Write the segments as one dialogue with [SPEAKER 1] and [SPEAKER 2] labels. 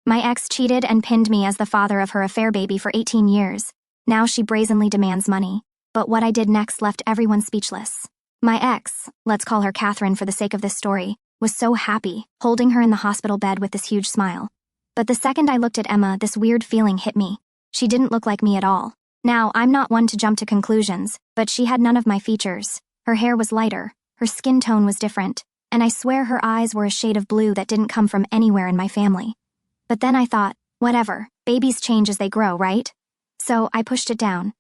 [SPEAKER 1] My ex cheated and pinned me as the father of her affair baby for 18 years. Now she brazenly demands money. But what I did next left everyone speechless. My ex, let's call her Catherine for the sake of this story, was so happy, holding her in the hospital bed with this huge smile. But the second I looked at Emma, this weird feeling hit me. She didn't look like me at all. Now, I'm not one to jump to conclusions, but she had none of my features. Her hair was lighter, her skin tone was different, and I swear her eyes were a shade of blue that didn't come from anywhere in my family. But then I thought, whatever, babies change as they grow, right? So I pushed it down.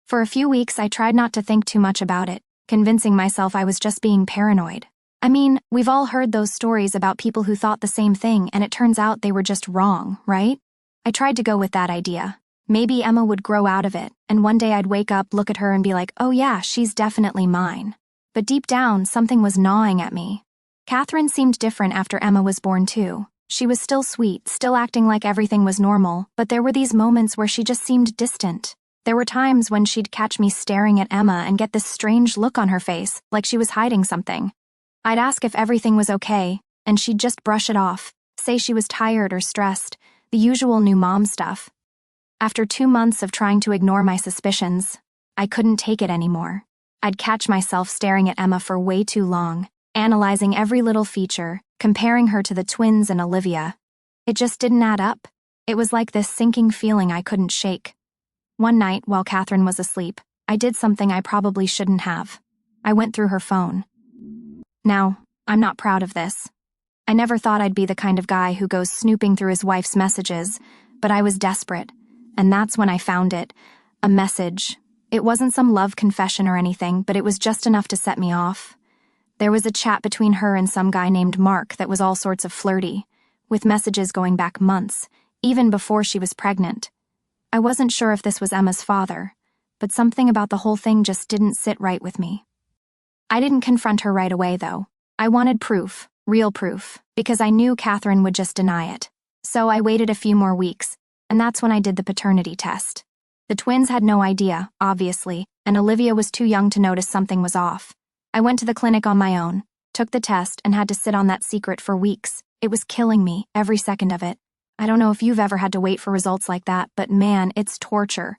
[SPEAKER 1] For a few weeks, I tried not to think too much about it, convincing myself I was just being paranoid. I mean, we've all heard those stories about people who thought the same thing and it turns out they were just wrong, right? I tried to go with that idea. Maybe Emma would grow out of it, and one day I'd wake up, look at her, and be like, oh yeah, she's definitely mine. But deep down, something was gnawing at me. Catherine seemed different after Emma was born too. She was still sweet, still acting like everything was normal, but there were these moments where she just seemed distant. There were times when she'd catch me staring at Emma and get this strange look on her face, like she was hiding something. I'd ask if everything was okay, and she'd just brush it off, say she was tired or stressed, the usual new mom stuff. After 2 months of trying to ignore my suspicions, I couldn't take it anymore. I'd catch myself staring at Emma for way too long, analyzing every little feature, comparing her to the twins and Olivia. It just didn't add up. It was like this sinking feeling I couldn't shake. One night, while Catherine was asleep, I did something I probably shouldn't have. I went through her phone. Now, I'm not proud of this. I never thought I'd be the kind of guy who goes snooping through his wife's messages, but I was desperate. And that's when I found it. A message. It wasn't some love confession or anything, but it was just enough to set me off. There was a chat between her and some guy named Mark that was all sorts of flirty, with messages going back months, even before she was pregnant. I wasn't sure if this was Emma's father, but something about the whole thing just didn't sit right with me. I didn't confront her right away, though. I wanted proof, real proof, because I knew Catherine would just deny it. So I waited a few more weeks, and that's when I did the paternity test. The twins had no idea, obviously, and Olivia was too young to notice something was off. I went to the clinic on my own, took the test, and had to sit on that secret for weeks. It was killing me, every second of it. I don't know if you've ever had to wait for results like that, but man, it's torture.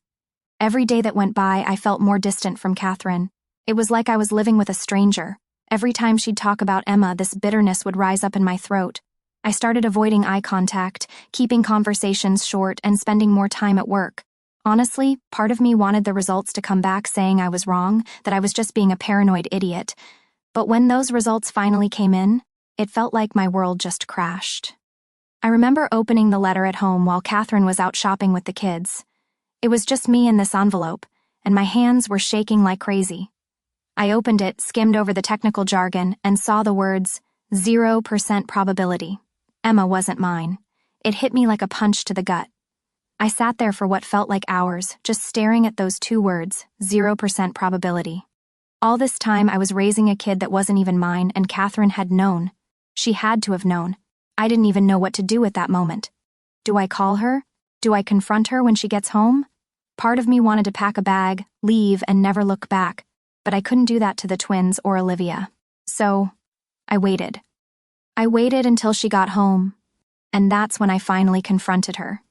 [SPEAKER 1] Every day that went by, I felt more distant from Catherine. It was like I was living with a stranger. Every time she'd talk about Emma, this bitterness would rise up in my throat. I started avoiding eye contact, keeping conversations short, and spending more time at work. Honestly, part of me wanted the results to come back saying I was wrong, that I was just being a paranoid idiot. But when those results finally came in, it felt like my world just crashed. I remember opening the letter at home while Catherine was out shopping with the kids. It was just me and this envelope, and my hands were shaking like crazy. I opened it, skimmed over the technical jargon, and saw the words, 0% probability. Emma wasn't mine. It hit me like a punch to the gut. I sat there for what felt like hours, just staring at those 2 words, 0% probability. All this time I was raising a kid that wasn't even mine, and Catherine had known. She had to have known. I didn't even know what to do at that moment. Do I call her? Do I confront her when she gets home? Part of me wanted to pack a bag, leave, and never look back, but I couldn't do that to the twins or Olivia. So, I waited. I waited until she got home, and that's when I finally confronted her.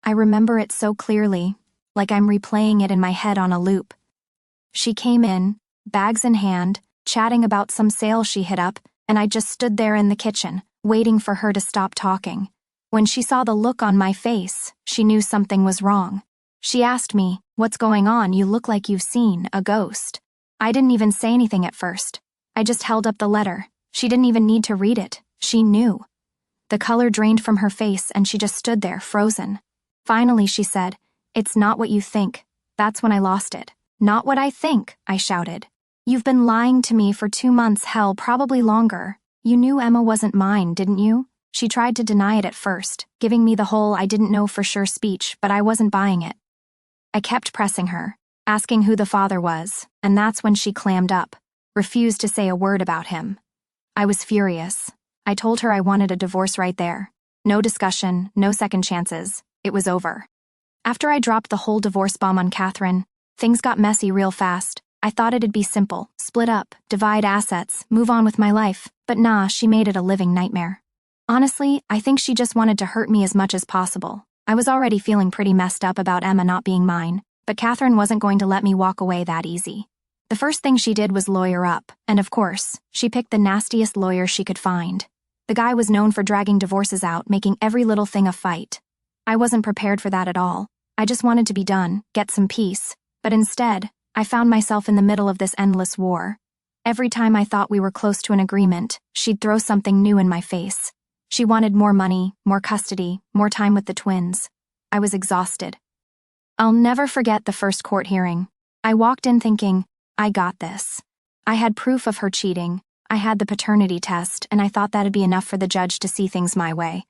[SPEAKER 1] I remember it so clearly, like I'm replaying it in my head on a loop. She came in, bags in hand, chatting about some sale she hit up, and I just stood there in the kitchen, waiting for her to stop talking. When she saw the look on my face, she knew something was wrong. She asked me, "What's going on? You look like you've seen a ghost." I didn't even say anything at first. I just held up the letter. She didn't even need to read it. She knew. The color drained from her face and she just stood there, frozen. Finally, she said, "It's not what you think." That's when I lost it. "Not what I think," I shouted. "You've been lying to me for 2 months, hell, probably longer. You knew Emma wasn't mine, didn't you?" She tried to deny it at first, giving me the whole I didn't know for sure speech, but I wasn't buying it. I kept pressing her, asking who the father was, and that's when she clammed up, refused to say a word about him. I was furious. I told her I wanted a divorce right there. No discussion, no second chances. It was over. After I dropped the whole divorce bomb on Catherine, things got messy real fast. I thought it'd be simple, split up, divide assets, move on with my life, but nah, she made it a living nightmare. Honestly, I think she just wanted to hurt me as much as possible. I was already feeling pretty messed up about Emma not being mine, but Catherine wasn't going to let me walk away that easy. The first thing she did was lawyer up, and of course, she picked the nastiest lawyer she could find. The guy was known for dragging divorces out, making every little thing a fight. I wasn't prepared for that at all. I just wanted to be done, get some peace, but instead, I found myself in the middle of this endless war. Every time I thought we were close to an agreement, she'd throw something new in my face. She wanted more money, more custody, more time with the twins. I was exhausted. I'll never forget the first court hearing. I walked in thinking, I got this. I had proof of her cheating, I had the paternity test, and I thought that'd be enough for the judge to see things my way.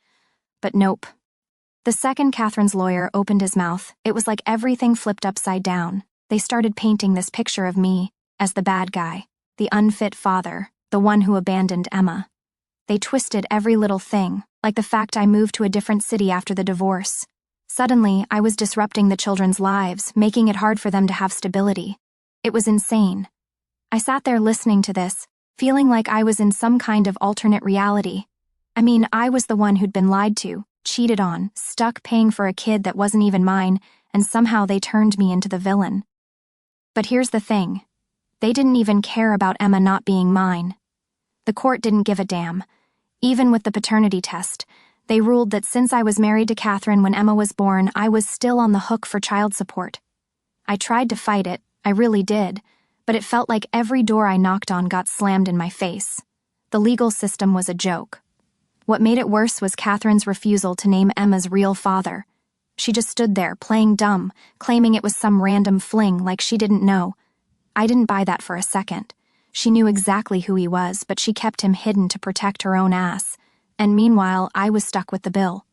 [SPEAKER 1] But nope. The second Catherine's lawyer opened his mouth, it was like everything flipped upside down. They started painting this picture of me as the bad guy, the unfit father, the one who abandoned Emma. They twisted every little thing, like the fact I moved to a different city after the divorce. Suddenly, I was disrupting the children's lives, making it hard for them to have stability. It was insane. I sat there listening to this, feeling like I was in some kind of alternate reality. I mean, I was the one who'd been lied to, cheated on, stuck paying for a kid that wasn't even mine, and somehow they turned me into the villain. But here's the thing. They didn't even care about Emma not being mine. The court didn't give a damn. Even with the paternity test, they ruled that since I was married to Catherine when Emma was born, I was still on the hook for child support. I tried to fight it, I really did, but it felt like every door I knocked on got slammed in my face. The legal system was a joke. What made it worse was Catherine's refusal to name Emma's real father. She just stood there, playing dumb, claiming it was some random fling like she didn't know. I didn't buy that for a second. She knew exactly who he was, but she kept him hidden to protect her own ass. And meanwhile, I was stuck with the bill.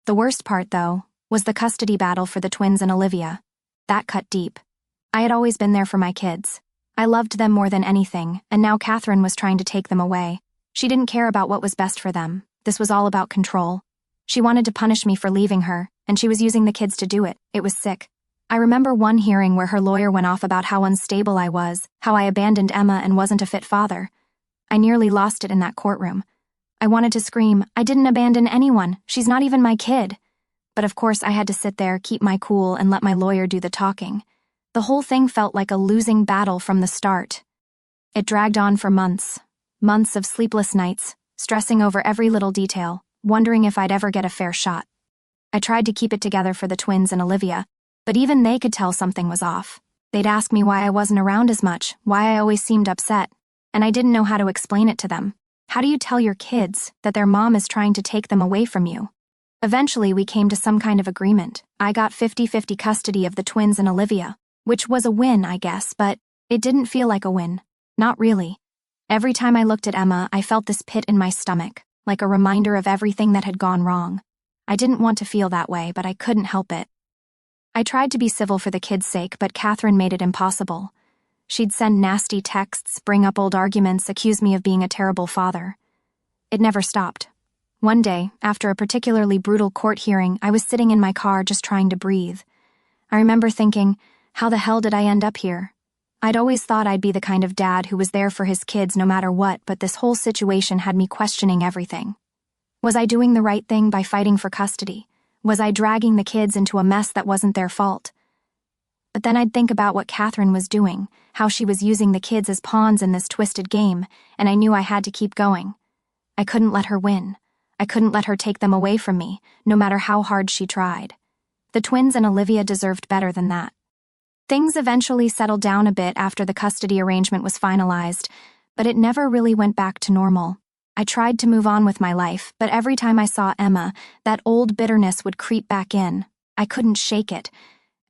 [SPEAKER 1] The worst part, though, was the custody battle for the twins and Olivia. That cut deep. I had always been there for my kids. I loved them more than anything, and now Catherine was trying to take them away. She didn't care about what was best for them. This was all about control. She wanted to punish me for leaving her, and she was using the kids to do it. It was sick. I remember one hearing where her lawyer went off about how unstable I was, how I abandoned Emma and wasn't a fit father. I nearly lost it in that courtroom. I wanted to scream, I didn't abandon anyone, she's not even my kid. But of course I had to sit there, keep my cool, and let my lawyer do the talking. The whole thing felt like a losing battle from the start. It dragged on for months. Months of sleepless nights, stressing over every little detail, wondering if I'd ever get a fair shot. I tried to keep it together for the twins and Olivia, but even they could tell something was off. They'd ask me why I wasn't around as much, why I always seemed upset, and I didn't know how to explain it to them. How do you tell your kids that their mom is trying to take them away from you? Eventually, we came to some kind of agreement. I got 50-50 custody of the twins and Olivia, which was a win, I guess, but it didn't feel like a win. Not really. Every time I looked at Emma, I felt this pit in my stomach, like a reminder of everything that had gone wrong. I didn't want to feel that way, but I couldn't help it. I tried to be civil for the kids' sake, but Catherine made it impossible. She'd send nasty texts, bring up old arguments, accuse me of being a terrible father. It never stopped. One day, after a particularly brutal court hearing, I was sitting in my car just trying to breathe. I remember thinking, how the hell did I end up here? I'd always thought I'd be the kind of dad who was there for his kids no matter what, but this whole situation had me questioning everything. Was I doing the right thing by fighting for custody? Was I dragging the kids into a mess that wasn't their fault? But then I'd think about what Catherine was doing, how she was using the kids as pawns in this twisted game, and I knew I had to keep going. I couldn't let her win. I couldn't let her take them away from me, no matter how hard she tried. The twins and Olivia deserved better than that. Things eventually settled down a bit after the custody arrangement was finalized, but it never really went back to normal. I tried to move on with my life, but every time I saw Emma, that old bitterness would creep back in. I couldn't shake it.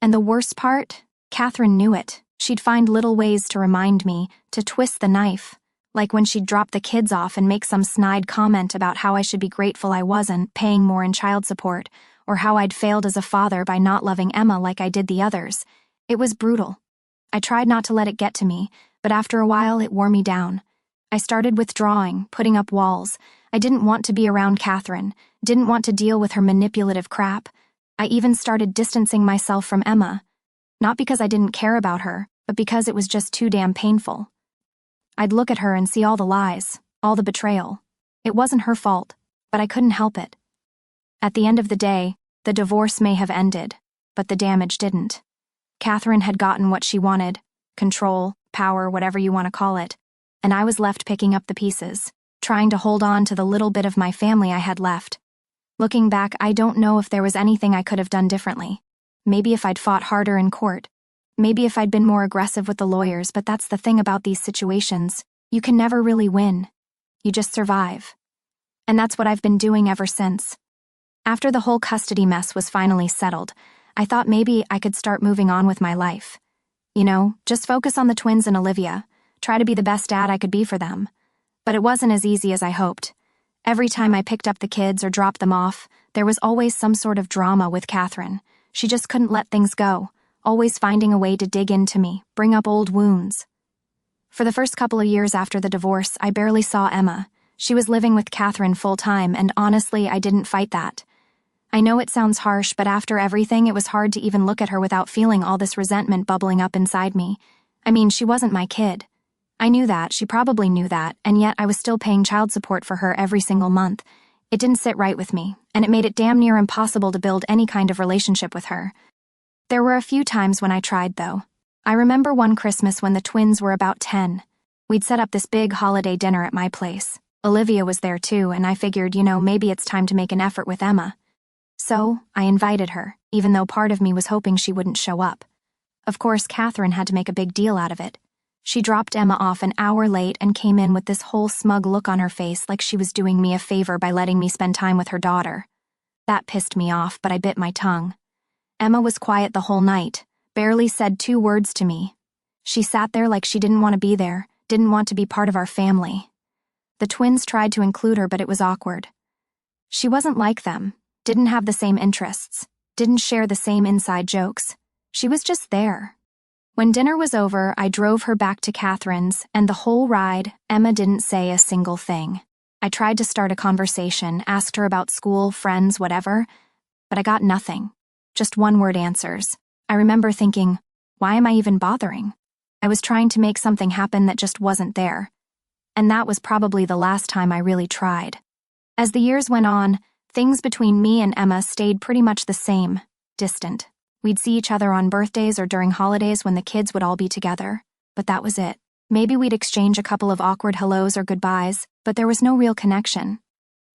[SPEAKER 1] And the worst part? Catherine knew it. She'd find little ways to remind me, to twist the knife. Like when she'd drop the kids off and make some snide comment about how I should be grateful I wasn't paying more in child support, or how I'd failed as a father by not loving Emma like I did the others. It was brutal. I tried not to let it get to me, but after a while it wore me down. I started withdrawing, putting up walls. I didn't want to be around Catherine, didn't want to deal with her manipulative crap. I even started distancing myself from Emma. Not because I didn't care about her, but because it was just too damn painful. I'd look at her and see all the lies, all the betrayal. It wasn't her fault. but I couldn't help it. At the end of the day, the divorce may have ended, but the damage didn't. Catherine had gotten what she wanted, control, power, whatever you want to call it, and I was left picking up the pieces, trying to hold on to the little bit of my family I had left. Looking back, I don't know if there was anything I could have done differently. Maybe if I'd fought harder in court. Maybe if I'd been more aggressive with the lawyers, but that's the thing about these situations. You can never really win. You just survive. And that's what I've been doing ever since. After the whole custody mess was finally settled, I thought maybe I could start moving on with my life. You know, just focus on the twins and Olivia, try to be the best dad I could be for them. But it wasn't as easy as I hoped. Every time I picked up the kids or dropped them off, there was always some sort of drama with Catherine. She just couldn't let things go, always finding a way to dig into me, bring up old wounds. For the first couple of years after the divorce, I barely saw Emma. She was living with Catherine full-time, and honestly, I didn't fight that. I know it sounds harsh, but after everything, it was hard to even look at her without feeling all this resentment bubbling up inside me. I mean, she wasn't my kid. I knew that, she probably knew that, and yet I was still paying child support for her every single month. It didn't sit right with me, and it made it damn near impossible to build any kind of relationship with her. There were a few times when I tried, though. I remember one Christmas when the twins were about 10. We'd set up this big holiday dinner at my place. Olivia was there too, and I figured, maybe it's time to make an effort with Emma. So, I invited her, even though part of me was hoping she wouldn't show up. Of course, Catherine had to make a big deal out of it. She dropped Emma off an hour late and came in with this whole smug look on her face like she was doing me a favor by letting me spend time with her daughter. That pissed me off, but I bit my tongue. Emma was quiet the whole night, barely said 2 words to me. She sat there like she didn't want to be there, didn't want to be part of our family. The twins tried to include her, but it was awkward. She wasn't like them, didn't have the same interests, didn't share the same inside jokes. She was just there. When dinner was over, I drove her back to Catherine's, and the whole ride, Emma didn't say a single thing. I tried to start a conversation, asked her about school, friends, whatever, but I got nothing. Just one-word answers. I remember thinking, why am I even bothering? I was trying to make something happen that just wasn't there. And that was probably the last time I really tried. As the years went on, things between me and Emma stayed pretty much the same, distant. We'd see each other on birthdays or during holidays when the kids would all be together, but that was it. Maybe we'd exchange a couple of awkward hellos or goodbyes, but there was no real connection.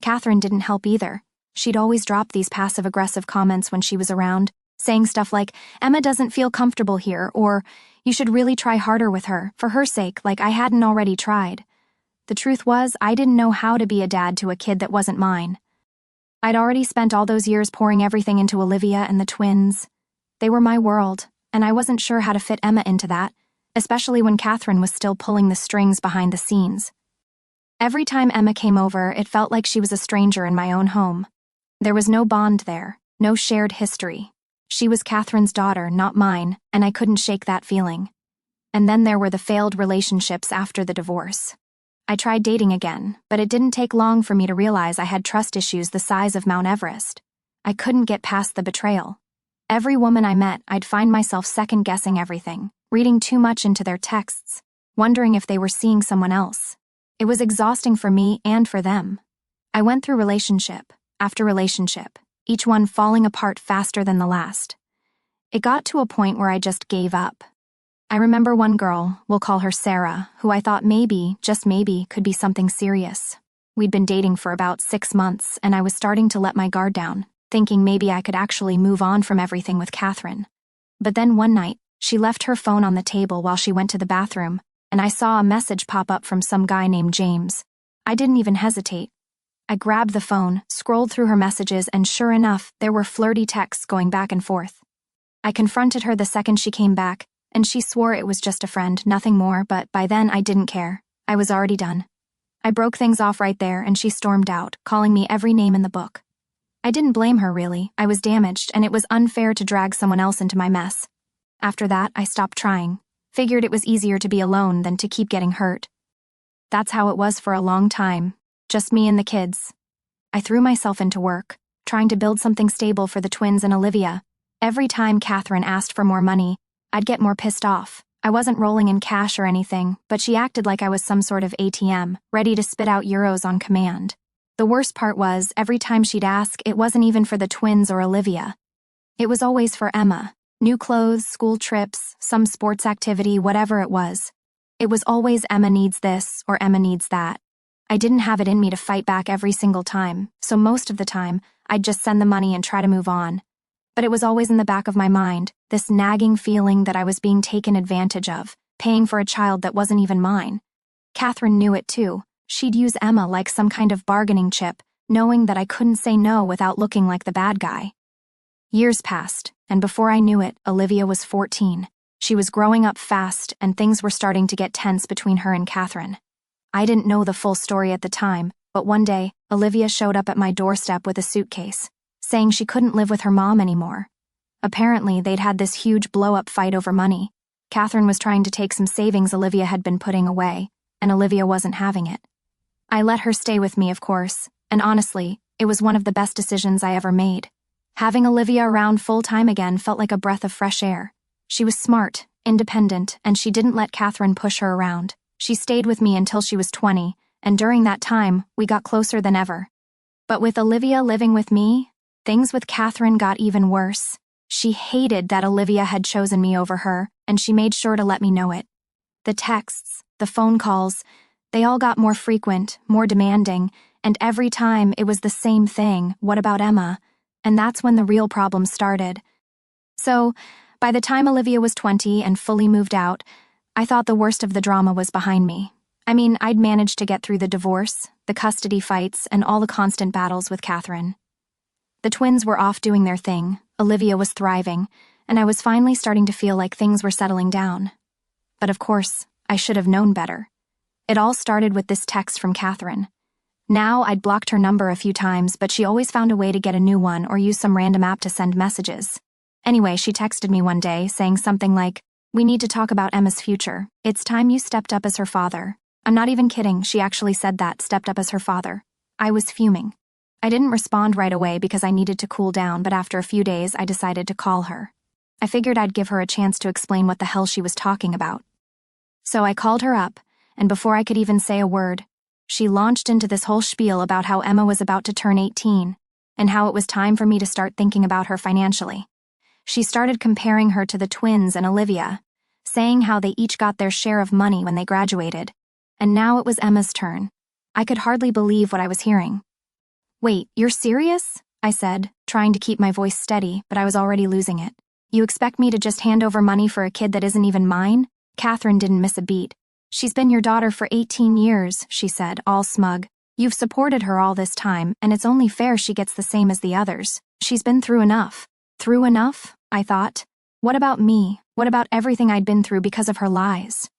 [SPEAKER 1] Catherine didn't help either. She'd always drop these passive-aggressive comments when she was around, saying stuff like, Emma doesn't feel comfortable here, or, you should really try harder with her, for her sake, like I hadn't already tried. The truth was, I didn't know how to be a dad to a kid that wasn't mine. I'd already spent all those years pouring everything into Olivia and the twins. They were my world, and I wasn't sure how to fit Emma into that, especially when Catherine was still pulling the strings behind the scenes. Every time Emma came over, it felt like she was a stranger in my own home. There was no bond there, no shared history. She was Catherine's daughter, not mine, and I couldn't shake that feeling. And then there were the failed relationships after the divorce. I tried dating again, but it didn't take long for me to realize I had trust issues the size of Mount Everest. I couldn't get past the betrayal. Every woman I met, I'd find myself second-guessing everything, reading too much into their texts, wondering if they were seeing someone else. It was exhausting for me and for them. I went through relationship after relationship, each one falling apart faster than the last. It got to a point where I just gave up. I remember one girl, we'll call her Sarah, who I thought maybe, just maybe, could be something serious. We'd been dating for about 6 months, and I was starting to let my guard down, thinking maybe I could actually move on from everything with Catherine. But then one night, she left her phone on the table while she went to the bathroom, and I saw a message pop up from some guy named James. I didn't even hesitate. I grabbed the phone, scrolled through her messages, and sure enough, there were flirty texts going back and forth. I confronted her the second she came back, and she swore it was just a friend, nothing more, but by then I didn't care. I was already done. I broke things off right there, and she stormed out, calling me every name in the book. I didn't blame her, really. I was damaged, and it was unfair to drag someone else into my mess. After that, I stopped trying. Figured it was easier to be alone than to keep getting hurt. That's how it was for a long time. Just me and the kids. I threw myself into work, trying to build something stable for the twins and Olivia. Every time Catherine asked for more money, I'd get more pissed off. I wasn't rolling in cash or anything, but she acted like I was some sort of ATM, ready to spit out euros on command. The worst part was, every time she'd ask, it wasn't even for the twins or Olivia. It was always for Emma. New clothes, school trips, some sports activity, whatever it was. It was always Emma needs this or Emma needs that. I didn't have it in me to fight back every single time, so most of the time, I'd just send the money and try to move on. But it was always in the back of my mind, this nagging feeling that I was being taken advantage of, paying for a child that wasn't even mine. Catherine knew it too. She'd use Emma like some kind of bargaining chip, knowing that I couldn't say no without looking like the bad guy. Years passed, and before I knew it, Olivia was 14. She was growing up fast, and things were starting to get tense between her and Catherine. I didn't know the full story at the time, but one day, Olivia showed up at my doorstep with a suitcase, saying she couldn't live with her mom anymore. Apparently, they'd had this huge blow-up fight over money. Catherine was trying to take some savings Olivia had been putting away, and Olivia wasn't having it. I let her stay with me, of course, and honestly, it was one of the best decisions I ever made. Having Olivia around full-time again felt like a breath of fresh air. She was smart, independent, and she didn't let Catherine push her around. She stayed with me until she was 20, and during that time, we got closer than ever. But with Olivia living with me, things with Catherine got even worse. She hated that Olivia had chosen me over her, and she made sure to let me know it. The texts, the phone calls, they all got more frequent, more demanding, and every time it was the same thing, what about Emma? And that's when the real problems started. So, by the time Olivia was 20 and fully moved out, I thought the worst of the drama was behind me. I mean, I'd managed to get through the divorce, the custody fights, and all the constant battles with Catherine. The twins were off doing their thing, Olivia was thriving, and I was finally starting to feel like things were settling down. But of course, I should have known better. It all started with this text from Catherine. Now, I'd blocked her number a few times, but she always found a way to get a new one or use some random app to send messages. Anyway, she texted me one day, saying something like, "We need to talk about Emma's future. It's time you stepped up as her father." I'm not even kidding, she actually said that, stepped up as her father. I was fuming. I didn't respond right away because I needed to cool down, but after a few days, I decided to call her. I figured I'd give her a chance to explain what the hell she was talking about. So I called her up, and before I could even say a word, she launched into this whole spiel about how Emma was about to turn 18, and how it was time for me to start thinking about her financially. She started comparing her to the twins and Olivia, saying how they each got their share of money when they graduated, and now it was Emma's turn. I could hardly believe what I was hearing. "Wait, you're serious?" I said, trying to keep my voice steady, but I was already losing it. "You expect me to just hand over money for a kid that isn't even mine?" Catherine didn't miss a beat. "She's been your daughter for 18 years, she said, all smug. "You've supported her all this time, and it's only fair she gets the same as the others. She's been through enough." Through enough? I thought. What about me? What about everything I'd been through because of her lies?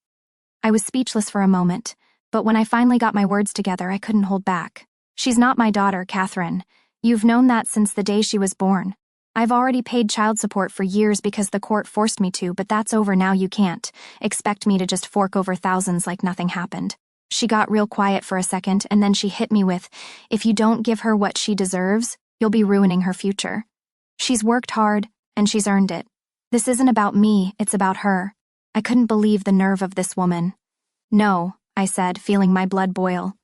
[SPEAKER 1] I was speechless for a moment, but when I finally got my words together, I couldn't hold back. "She's not my daughter, Catherine. You've known that since the day she was born. I've already paid child support for years because the court forced me to, but that's over now. You can't expect me to just fork over thousands like nothing happened." She got real quiet for a second, and then she hit me with, "If you don't give her what she deserves, you'll be ruining her future. She's worked hard, and she's earned it. This isn't about me, it's about her." I couldn't believe the nerve of this woman. "No," I said, feeling my blood boil.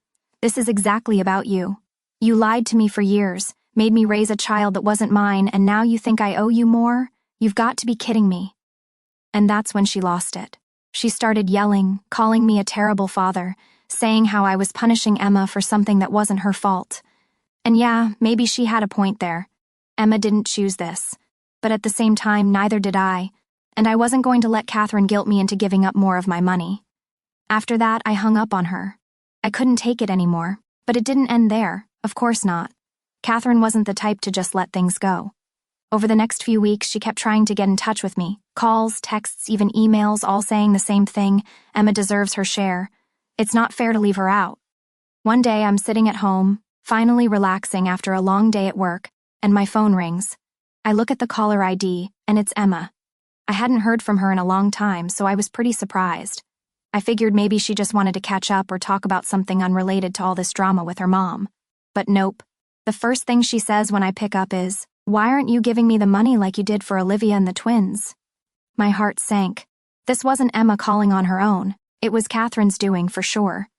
[SPEAKER 1] "This is exactly about you. You lied to me for years, made me raise a child that wasn't mine, and now you think I owe you more? You've got to be kidding me." And that's when she lost it. She started yelling, calling me a terrible father, saying how I was punishing Emma for something that wasn't her fault. And yeah, maybe she had a point there. Emma didn't choose this. But at the same time, neither did I, and I wasn't going to let Catherine guilt me into giving up more of my money. After that, I hung up on her. I couldn't take it anymore, but it didn't end there, of course not. Catherine wasn't the type to just let things go. Over the next few weeks, she kept trying to get in touch with me. Calls, texts, even emails, all saying the same thing: Emma deserves her share. It's not fair to leave her out. One day, I'm sitting at home, finally relaxing after a long day at work, and my phone rings. I look at the caller ID, and it's Emma. I hadn't heard from her in a long time, so I was pretty surprised. I figured maybe she just wanted to catch up or talk about something unrelated to all this drama with her mom. But nope. The first thing she says when I pick up is, "Why aren't you giving me the money like you did for Olivia and the twins?" My heart sank. This wasn't Emma calling on her own. It was Catherine's doing, for sure.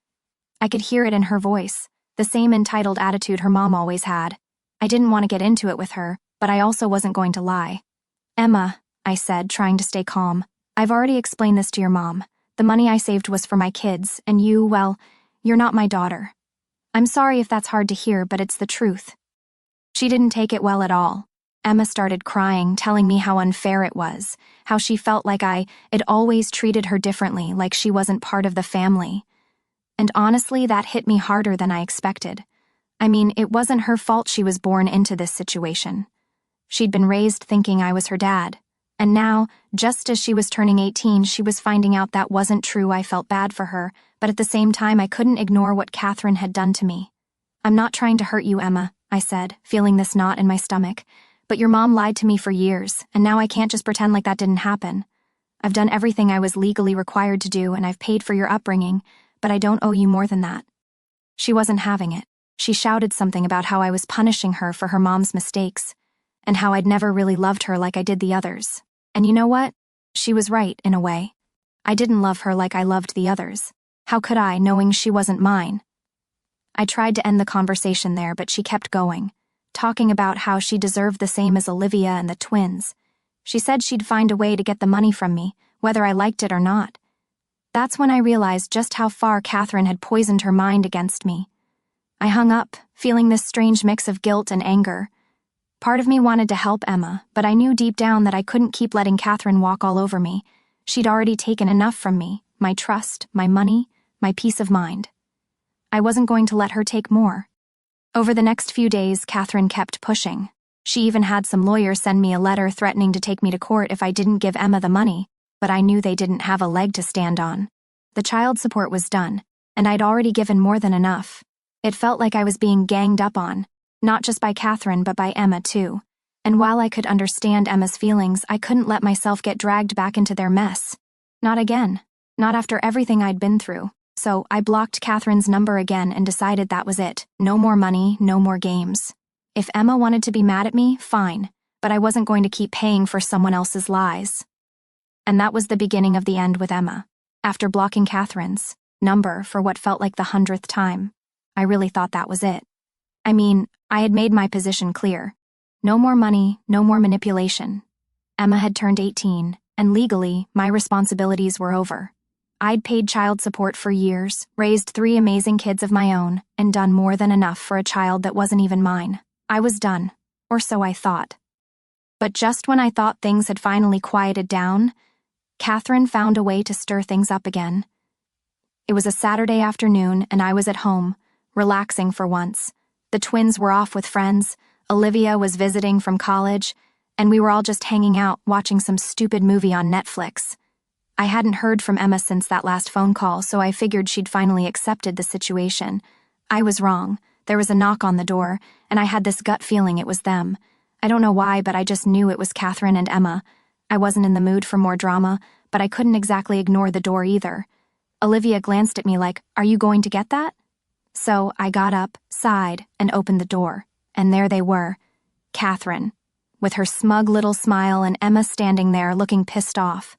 [SPEAKER 1] I could hear it in her voice. the same entitled attitude her mom always had. I didn't want to get into it with her, but I also wasn't going to lie. Emma, I said, trying to stay calm, I've already explained this to your mom. The money I saved was for my kids, and you, well, you're not my daughter. I'm sorry if that's hard to hear, but it's the truth. She didn't take it well at all. Emma started crying, telling me how unfair it was, how she felt like I'd always treated her differently, like she wasn't part of the family. And honestly, that hit me harder than I expected. I mean, it wasn't her fault she was born into this situation. She'd been raised thinking I was her dad. And now, just as she was turning 18, she was finding out that wasn't true. I felt bad for her, but at the same time, I couldn't ignore what Catherine had done to me. I'm not trying to hurt you, Emma, I said, feeling this knot in my stomach. But your mom lied to me for years, and now I can't just pretend like that didn't happen. I've done everything I was legally required to do, and I've paid for your upbringing, but I don't owe you more than that. She wasn't having it. She shouted something about how I was punishing her for her mom's mistakes, and how I'd never really loved her like I did the others. And you know what? She was right, in a way. I didn't love her like I loved the others. How could I, knowing she wasn't mine? I tried to end the conversation there, but she kept going, talking about how she deserved the same as Olivia and the twins. She said she'd find a way to get the money from me, whether I liked it or not. That's when I realized just how far Catherine had poisoned her mind against me. I hung up, feeling this strange mix of guilt and anger. Part of me wanted to help Emma, but I knew deep down that I couldn't keep letting Catherine walk all over me. She'd already taken enough from me, my trust, my money, my peace of mind. I wasn't going to let her take more. Over the next few days, Catherine kept pushing. She even had some lawyers send me a letter threatening to take me to court if I didn't give Emma the money, but I knew they didn't have a leg to stand on. The child support was done, and I'd already given more than enough. It felt like I was being ganged up on, not just by Catherine but by Emma too. And while I could understand Emma's feelings, I couldn't let myself get dragged back into their mess. Not again. Not after everything I'd been through. So I blocked Catherine's number again and decided that was it. No more money, no more games. If Emma wanted to be mad at me, fine, but I wasn't going to keep paying for someone else's lies. And that was the beginning of the end with Emma. After blocking Catherine's number for what felt like the 100th time, I really thought that was it. I mean, I had made my position clear. No more money, no more manipulation. Emma had turned 18, and legally, my responsibilities were over. I'd paid child support for years, raised 3 amazing kids of my own, and done more than enough for a child that wasn't even mine. I was done, or so I thought. But just when I thought things had finally quieted down, Catherine found a way to stir things up again. It was a Saturday afternoon, and I was at home, relaxing for once. The twins were off with friends, Olivia was visiting from college, and we were all just hanging out, watching some stupid movie on Netflix. I hadn't heard from Emma since that last phone call, so I figured she'd finally accepted the situation. I was wrong. There was a knock on the door, and I had this gut feeling it was them. I don't know why, but I just knew it was Catherine and Emma. I wasn't in the mood for more drama, but I couldn't exactly ignore the door either. Olivia glanced at me like, "Are you going to get that?" So I got up, sighed, and opened the door. And there they were, Catherine, with her smug little smile, and Emma standing there looking pissed off.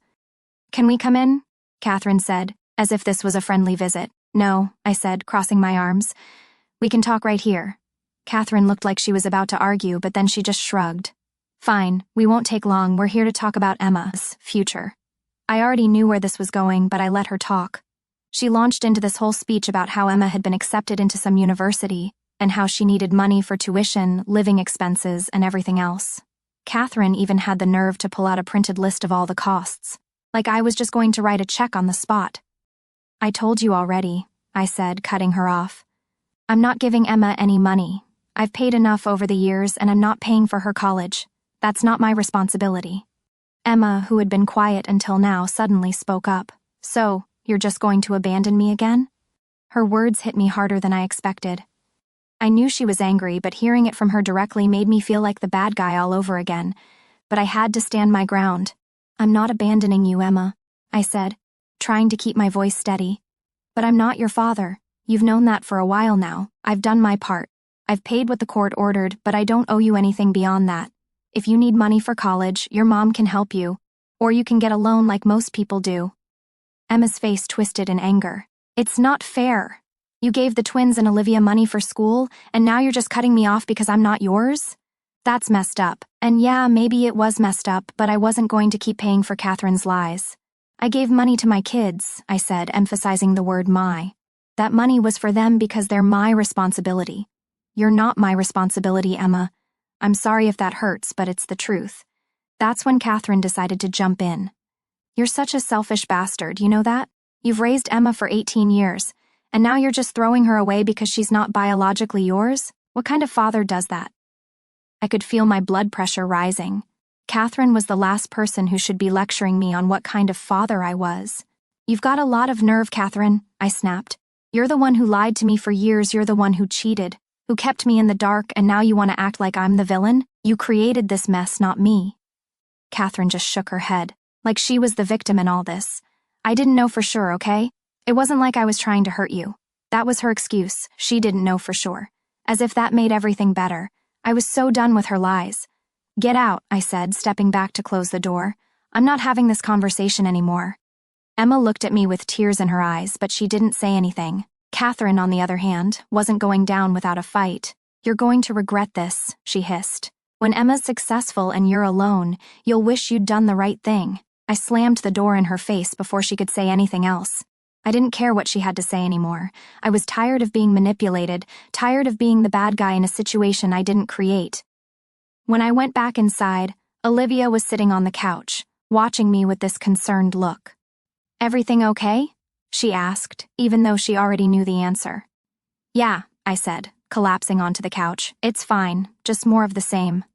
[SPEAKER 1] "Can we come in?" Catherine said, as if this was a friendly visit. "No," I said, crossing my arms. "We can talk right here." Catherine looked like she was about to argue, but then she just shrugged. "Fine, we won't take long. We're here to talk about Emma's future." I already knew where this was going, but I let her talk. She launched into this whole speech about how Emma had been accepted into some university, and how she needed money for tuition, living expenses, and everything else. Catherine even had the nerve to pull out a printed list of all the costs, like I was just going to write a check on the spot. "I told you already," I said, cutting her off. "I'm not giving Emma any money. I've paid enough over the years, and I'm not paying for her college. That's not my responsibility." Emma, who had been quiet until now, suddenly spoke up. "So, you're just going to abandon me again?" Her words hit me harder than I expected. I knew she was angry, but hearing it from her directly made me feel like the bad guy all over again. But I had to stand my ground. "I'm not abandoning you, Emma," I said, trying to keep my voice steady. "But I'm not your father. You've known that for a while now. I've done my part. I've paid what the court ordered, but I don't owe you anything beyond that. If you need money for college, your mom can help you, or you can get a loan like most people do." Emma's face twisted in anger. "It's not fair." You gave the twins and Olivia money for school, and now you're just cutting me off because I'm not yours? That's messed up. And yeah, maybe it was messed up, but I wasn't going to keep paying for Catherine's lies. I gave money to my kids, I said, emphasizing the word my. That money was for them because they're my responsibility. You're not my responsibility, Emma. I'm sorry if that hurts, but it's the truth. That's when Catherine decided to jump in. You're such a selfish bastard, you know that? You've raised Emma for 18 years, and now you're just throwing her away because she's not biologically yours? What kind of father does that? I could feel my blood pressure rising. Catherine was the last person who should be lecturing me on what kind of father I was. You've got a lot of nerve, Catherine, I snapped. You're the one who lied to me for years, you're the one who cheated, who kept me in the dark, and now you want to act like I'm the villain? You created this mess, not me. Catherine just shook her head, like she was the victim in all this. I didn't know for sure, okay? It wasn't like I was trying to hurt you. That was her excuse. She didn't know for sure. As if that made everything better. I was so done with her lies. Get out, I said, stepping back to close the door. I'm not having this conversation anymore. Emma looked at me with tears in her eyes, but she didn't say anything. Catherine, on the other hand, wasn't going down without a fight. You're going to regret this, she hissed. When Emma's successful and you're alone, you'll wish you'd done the right thing. I slammed the door in her face before she could say anything else. I didn't care what she had to say anymore. I was tired of being manipulated, tired of being the bad guy in a situation I didn't create. When I went back inside, Olivia was sitting on the couch, watching me with this concerned look. Everything okay? She asked, even though she already knew the answer. Yeah, I said, collapsing onto the couch. It's fine, just more of the same.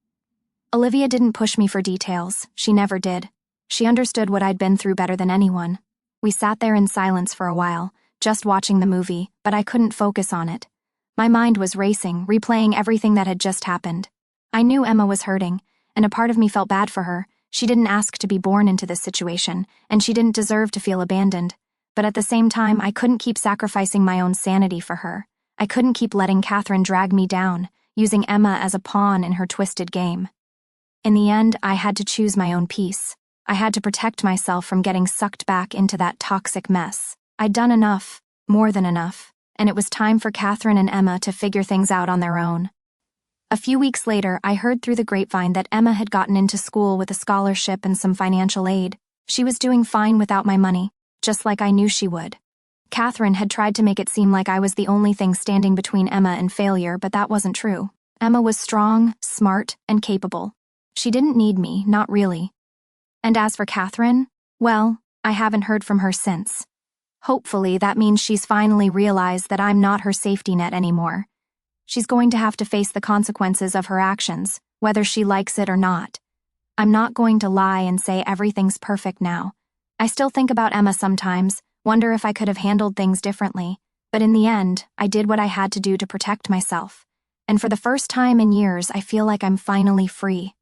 [SPEAKER 1] Olivia didn't push me for details. She never did. She understood what I'd been through better than anyone. We sat there in silence for a while, just watching the movie, but I couldn't focus on it. My mind was racing, replaying everything that had just happened. I knew Emma was hurting, and a part of me felt bad for her. She didn't ask to be born into this situation, and she didn't deserve to feel abandoned. But at the same time, I couldn't keep sacrificing my own sanity for her. I couldn't keep letting Catherine drag me down, using Emma as a pawn in her twisted game. In the end, I had to choose my own peace. I had to protect myself from getting sucked back into that toxic mess. I'd done enough, more than enough, and it was time for Catherine and Emma to figure things out on their own. A few weeks later, I heard through the grapevine that Emma had gotten into school with a scholarship and some financial aid. She was doing fine without my money, just like I knew she would. Catherine had tried to make it seem like I was the only thing standing between Emma and failure, but that wasn't true. Emma was strong, smart, and capable. She didn't need me, not really. And as for Catherine, well, I haven't heard from her since. Hopefully, that means she's finally realized that I'm not her safety net anymore. She's going to have to face the consequences of her actions, whether she likes it or not. I'm not going to lie and say everything's perfect now. I still think about Emma sometimes, wonder if I could have handled things differently, but in the end, I did what I had to do to protect myself. And for the first time in years, I feel like I'm finally free.